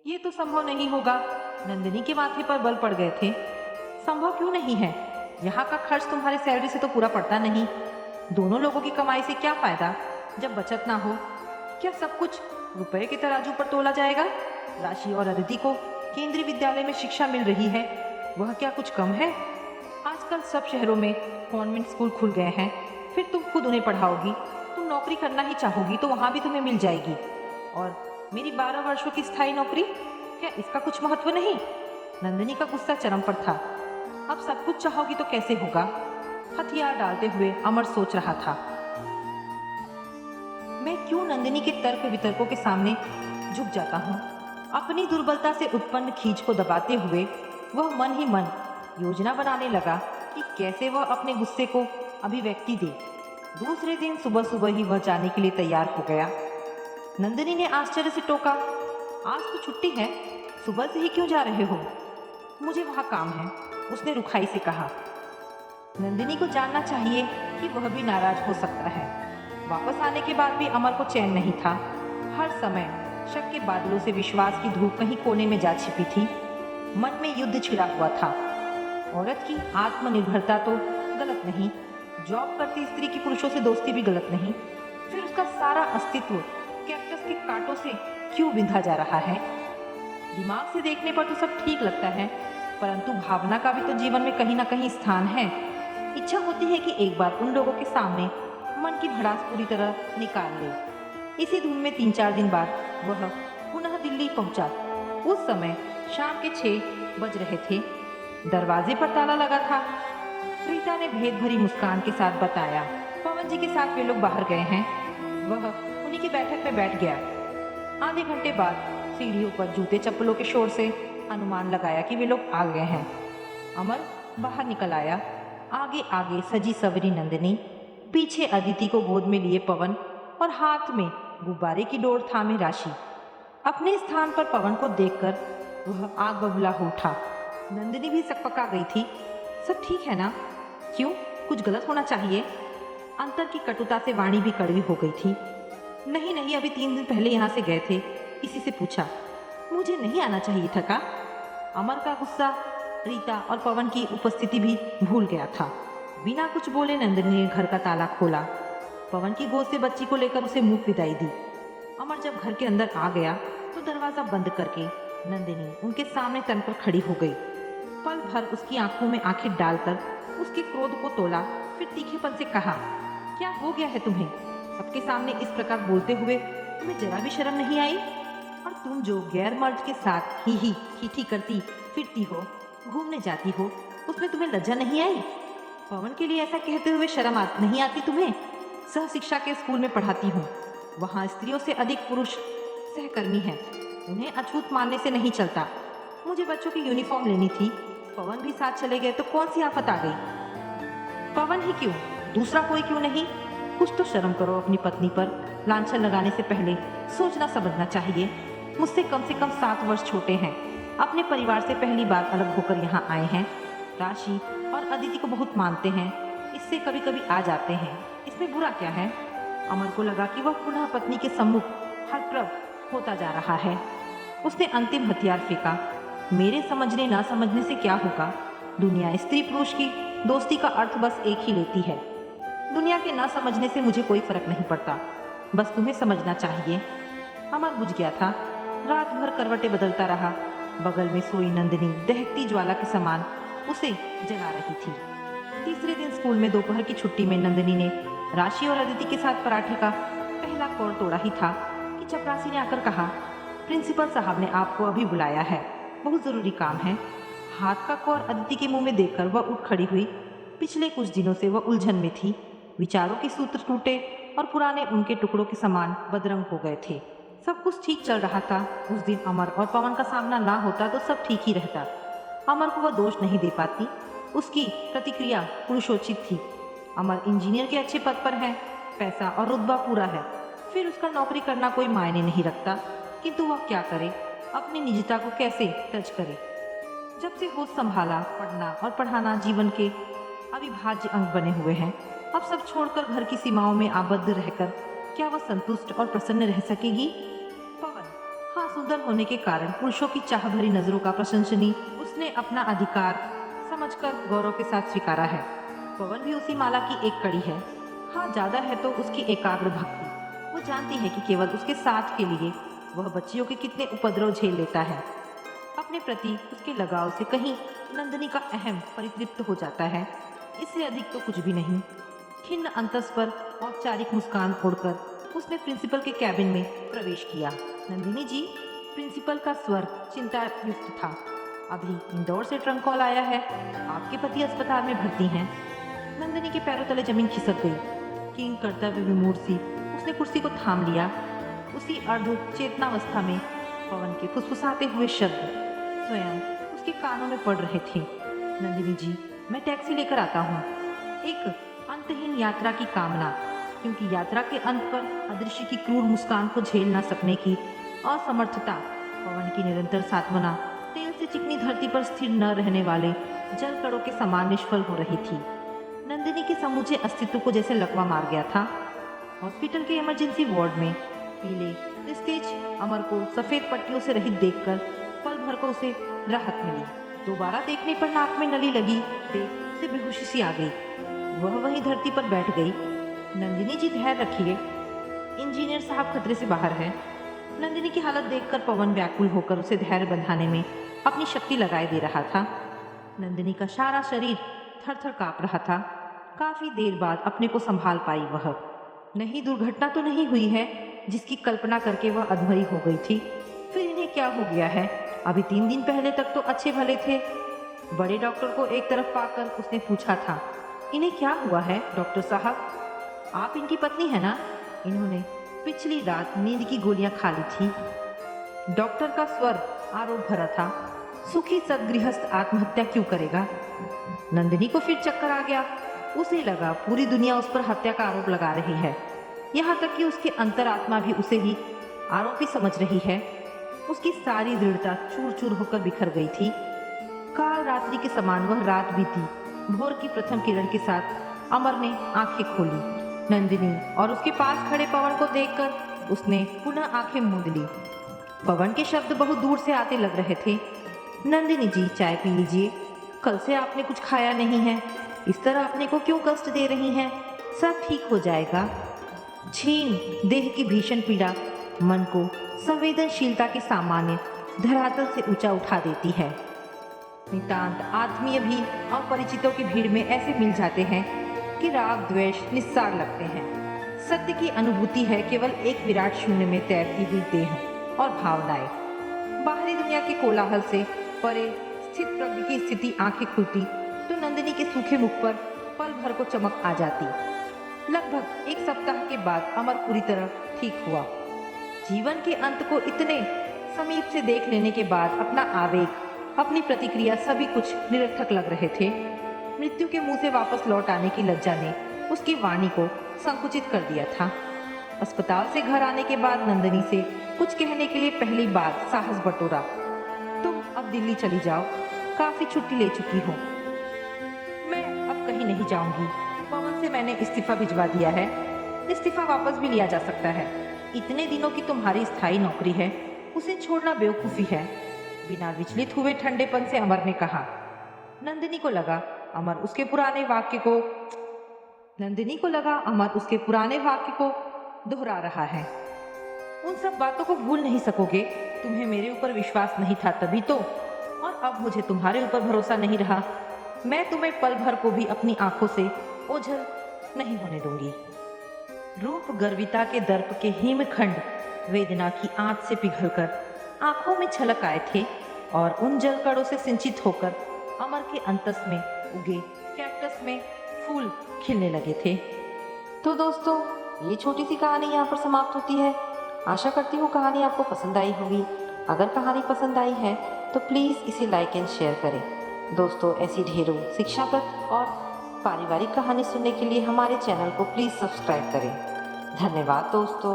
ये तो संभव नहीं होगा। नंदिनी के माथे पर बल पड़ गए थे। संभव क्यों नहीं है? यहाँ का खर्च तुम्हारी सैलरी से तो पूरा पड़ता नहीं। दोनों लोगों की कमाई से क्या फायदा जब बचत ना हो? क्या सब कुछ रुपए के तराजू पर तोला जाएगा? राशि और अदिति को केंद्रीय विद्यालय में शिक्षा मिल रही है, वह क्या कुछ कम है? आजकल सब शहरों में कॉन्वेंट स्कूल खुल गए हैं, फिर तुम खुद उन्हें पढ़ाओगी। तुम नौकरी करना ही चाहोगी तो वहां भी तुम्हें मिल जाएगी। और मेरी 12 वर्षों की स्थायी नौकरी, क्या इसका कुछ महत्व नहीं? नंदिनी का गुस्सा चरम पर था। अब सब कुछ चाहोगी तो कैसे होगा? हथियार डालते हुए अमर सोच रहा था। मैं क्यों नंदिनी के तर्क वितर्कों के सामने झुक जाता हूँ? अपनी दुर्बलता से उत्पन्न खींच को दबाते हुए वह मन ही मन योजना बनाने लगा कि कैसे वह अपने गुस्से को अभिव्यक्ति दे। दूसरे दिन सुबह सुबह ही वह जाने के लिए तैयार हो गया। नंदिनी ने आश्चर्य से टोका, आज तो छुट्टी है, सुबह से ही क्यों जा रहे हो? मुझे वहाँ काम है, उसने रुखाई से कहा। नंदिनी को जानना चाहिए कि वह भी नाराज हो सकता है। वापस आने के बाद भी अमर को चैन नहीं था। हर समय शक के बादलों से विश्वास की धूप कहीं कोने में जा छिपी थी। मन में युद्ध छिड़ा हुआ था। औरत की आत्मनिर्भरता तो गलत नहीं, जॉब करती स्त्री की पुरुषों से दोस्ती भी गलत नहीं, फिर उसका सारा अस्तित्व कैक्टस के कांटों से क्यों बिंधा जा रहा है? दिमाग से देखने पर तो सब ठीक लगता है, परंतु भावना का भी तो जीवन में कहीं ना कहीं स्थान है। इच्छा होती है कि एक बार उन लोगों के सामने मन की भड़ास पूरी तरह निकाल ले। इसी धुन में 3-4 दिन बाद वह पुनः दिल्ली पहुंचा। उस समय शाम के 6 बज रहे थे। दरवाजे पर ताला लगा था। रीता ने भेद भरी मुस्कान के साथ बताया, पवन जी के साथ वे लोग बाहर गए हैं। वह उन्हीं की बैठक में बैठ गया। आधे घंटे बाद सीढ़ियों पर जूते चप्पलों के शोर से अनुमान लगाया कि वे लोग आ गए हैं। अमर बाहर निकल आया। आगे आगे सजी सवरी नंदिनी, पीछे अदिति को गोद में लिए पवन और हाथ में गुब्बारे की डोर थामे राशि। अपने स्थान पर पवन को देखकर वह आग बबूला हो उठा। नंदिनी भी सकपका गई थी। सब ठीक है ना? क्यों, कुछ गलत होना चाहिए? अंतर की कटुता से वाणी भी कड़वी हो गई थी। नहीं नहीं, अभी 3 दिन पहले यहाँ से गए थे। इसी से पूछा। मुझे नहीं आना चाहिए था का? अमर का गुस्सा रीता और पवन की उपस्थिति भी भूल गया था। बिना कुछ बोले नंदिनी ने घर का ताला खोला। पवन की गोद से बच्ची को लेकर उसे मुंह विदाई दी। अमर जब घर के अंदर आ गया तो दरवाजा बंद करके नंदिनी उनके सामने तन पर खड़ी हो गई। पल भर उसकी आंखों में आंखें डालकर उसके क्रोध को तोला, फिर तीखेपन से कहा, क्या हो गया है तुम्हें? सबके सामने इस प्रकार बोलते हुए तुम्हें जरा भी शर्म नहीं आई? और तुम जो गैर मर्द के साथ ही करती फिरती हो, घूमने जाती हो, उसमें तुम्हें लज्जा नहीं आई? पवन के लिए ऐसा कहते हुए शर्म नहीं आती तुम्हें? सह शिक्षा के स्कूल में पढ़ाती हूँ, वहाँ स्त्रियों से अधिक पुरुष सहकर्मी हैं, उन्हें अछूत मानने से नहीं चलता। मुझे बच्चों की यूनिफॉर्म लेनी थी, पवन भी साथ चले गए तो कौन सी आफत आ गई? पवन ही क्यों, दूसरा कोई क्यों नहीं? कुछ तो शर्म करो अपनी पत्नी पर। लांछन लगाने से पहले सोचना समझना चाहिए। मुझसे कम से कम 7 वर्ष छोटे हैं, अपने परिवार से पहली बार अलग होकर यहाँ आए हैं। राशि और अदिति को बहुत मानते हैं, इससे कभी कभी आ जाते हैं, इसमें बुरा क्या है? अमर को लगा कि वह पुनः पत्नी के सम्मुख हतप्रभ होता जा रहा है। उसने अंतिम हथियार फेंका। मेरे समझने ना समझने से क्या होगा? दुनिया स्त्री पुरुष की दोस्ती का अर्थ बस एक ही लेती है। दुनिया के ना समझने से मुझे कोई फर्क नहीं पड़ता, बस तुम्हें समझना चाहिए। अमर बुझ गया था। रात भर करवटें बदलता रहा। बगल में सोई नंदिनी दहकती ज्वाला के समान उसे जगा रही थी। तीसरे दिन स्कूल में दोपहर की छुट्टी में नंदिनी ने राशि और अदिति के साथ पराठे का पहला कौर तोड़ा ही था कि चपरासी ने आकर कहा, प्रिंसिपल साहब ने आपको अभी बुलाया है, बहुत जरूरी काम है। हाथ का कौर अदिति के मुंह में देखकर वह उठ खड़ी हुई। पिछले कुछ दिनों से वह उलझन में थी। विचारों के सूत्र टूटे और पुराने उनके टुकड़ों के समान बदरंग हो गए थे। सब कुछ ठीक चल रहा था। उस दिन अमर और पवन का सामना ना होता तो सब ठीक ही रहता। अमर को वह दोष नहीं दे पाती, उसकी प्रतिक्रिया पुरुषोचित थी। अमर इंजीनियर के अच्छे पद पर है, पैसा और रुतबा पूरा है, फिर उसका नौकरी करना कोई मायने नहीं रखता। किंतु वह क्या करे, अपनी निजता को कैसे तज करे? जब से होश संभाला, पढ़ना और पढ़ाना जीवन के अविभाज्य अंग बने हुए हैं। अब सब छोड़कर घर की सीमाओं में आबद्ध रहकर क्या वह संतुष्ट और प्रसन्न रह सकेगी? पवन हाँ सुंदर होने के कारण पुरुषों की चाह भरी नजरों का प्रशंसनीय उसने अपना अधिकार समझकर गौरव के साथ स्वीकारा है। पवन भी उसी माला की एक कड़ी है। हाँ, ज्यादा है तो उसकी एकाग्र भक्ति। वो जानती है कि केवल उसके साथ के लिए वह बच्चियों के कितने उपद्रव झेल लेता है। अपने प्रति उसके लगाव से कहीं नंदिनी का अहम परितृप्त हो जाता है। इससे अधिक तो कुछ भी नहीं। खिन्न अंतस पर औपचारिक मुस्कान ओढ़कर उसने प्रिंसिपल के कैबिन में प्रवेश किया। नंदिनी जी, प्रिंसिपल का स्वर चिंतायुक्त था। अभी इंदौर से ट्रंक कॉल आया है, आपके पति अस्पताल में भर्ती हैं। नंदिनी के पैरों तले जमीन खिसक गई। किंग कर्तव्य विमूढ़ सी उसने कुर्सी को थाम लिया। उसी अर्ध चेतनावस्था में पवन के फुसफुसाते हुए शब्द स्वयं उसके कानों में पड़ रहे थे। नंदिनी जी, मैं टैक्सी लेकर आता हूँ। एक अंतहीन यात्रा की कामना, क्योंकि यात्रा के अंत पर अदृश्य की क्रूर मुस्कान को झेल ना सकने की असमर्थता, पवन की निरंतर सात्वना तेल से चिकनी धरती पर स्थिर न रहने वाले जल कणों के समान निष्फल हो रही थी। नंदिनी के समूचे अस्तित्व को जैसे लकवा मार गया था। हॉस्पिटल के इमरजेंसी वार्ड में पीले निस्तेज अमर को सफेद पट्टियों से रहित देखकर पल भर को उसे राहत मिली। दोबारा देखने पर नाक में नली लगी देख उसे बेहोशी सी आ गई। वह वहीं धरती पर बैठ गई। नंदिनी जी, धैर्य रखिए, इंजीनियर साहब खतरे से बाहर है। नंदिनी की हालत देखकर पवन व्याकुल होकर उसे धैर्य बंधाने में अपनी शक्ति लगाए दे रहा था। नंदिनी का सारा शरीर थर थर कांप रहा था। काफी देर बाद अपने को संभाल पाई वह। नहीं, दुर्घटना तो नहीं हुई है जिसकी कल्पना करके वह अधमरी हो गई थी। फिर इन्हें क्या हो गया है? अभी 3 दिन पहले तक तो अच्छे भले थे। बड़े डॉक्टर को एक तरफ पाकर उसने पूछा था, इन्हें क्या हुआ है डॉक्टर साहब? आप इनकी पत्नी है ना? इन्होंने पिछली रात नींद की गोलियां खा ली थी। डॉक्टर का स्वर आरोप भरा था। सुखी सदगृहस्थ आत्महत्या क्यों करेगा? नंदिनी को फिर चक्कर आ गया। उसे लगा पूरी दुनिया उस पर हत्या का आरोप लगा रही है। यहाँ तक कि उसकी अंतरात्मा भी उसे ही आरोपी समझ रही है। उसकी सारी दृढ़ता चूर चूर होकर बिखर गई थी। काल रात्रि के समान वह रात बीती। भोर की प्रथम किरण के साथ अमर ने आंखें खोली। नंदिनी और उसके पास खड़े पवन को देखकर उसने पुनः आंखें मूंद ली। पवन के शब्द बहुत दूर से आते लग रहे थे। नंदिनी जी, चाय पी लीजिए। कल से आपने कुछ खाया नहीं है। इस तरह अपने को क्यों कष्ट दे रही हैं? सब ठीक हो जाएगा। छीन देह की भीषण पीड़ा मन को संवेदनशीलता के सामान्य धरातल से ऊंचा उठा देती है। नितांत आत्मीय भी अपरिचितों की भीड़ में ऐसे मिल जाते हैं कि राग द्वेष निस्सार लगते हैं। सत्य की अनुभूति है केवल एक विराट शून्य में तैरती हुई देह और भावनाएं। बाहरी दुनिया के कोलाहल से परे स्थित प्रज्ञ की स्थिति आंखें खुलती तो नंदिनी के सूखे मुख पर पल भर को चमक आ जाती। लगभग 1 सप्ताह के बाद अमर पूरी तरह ठीक हुआ। जीवन के अंत को इतने समीप से देख लेने के बाद अपना आवेग, अपनी प्रतिक्रिया सभी कुछ निरर्थक लग रहे थे। मृत्यु के मुंह से वापस लौट आने की लज्जा ने उसकी वाणी को संकुचित कर दिया था। अस्पताल से घर आने के बाद नंदिनी से कुछ कहने के लिए पहली बार साहस बटोरा। तुम अब दिल्ली चली जाओ, काफी छुट्टी ले चुकी हो। मैं अब कहीं नहीं जाऊंगी। पवन से मैंने इस्तीफा भिजवा दिया है। इस्तीफा वापस भी लिया जा सकता है। इतने दिनों की तुम्हारी स्थायी नौकरी है, उसे छोड़ना बेवकूफी है। बिना विचलित हुए ठंडेपन से अमर ने कहा। नंदिनी को लगा अमर उसके पुराने वाक्य को दोहरा रहा है। उन सब बातों को भूल नहीं सकोगे। तुम्हें मेरे ऊपर विश्वास नहीं था तभी तो, और अब मुझे तुम्हारे ऊपर भरोसा नहीं रहा। मैं तुम्हें पल भर को भी अपनी आंखों से ओझल नहीं होने दूंगी। रूप गर्विता के दर्प के हिमखंड वेदना की आंच से पिघलकर आंखों में छलक आए थे और उन जल कणों से सिंचित होकर अमर के अंतस में उगे कैक्टस में फूल खिलने लगे थे। तो दोस्तों, ये छोटी सी कहानी यहाँ पर समाप्त होती है। आशा करती हूँ कहानी आपको पसंद आई होगी। अगर कहानी पसंद आई है तो प्लीज़ इसे लाइक एंड शेयर करें। दोस्तों, ऐसी ढेरों शिक्षाप्रद और पारिवारिक कहानी सुनने के लिए हमारे चैनल को प्लीज़ सब्सक्राइब करें। धन्यवाद दोस्तों।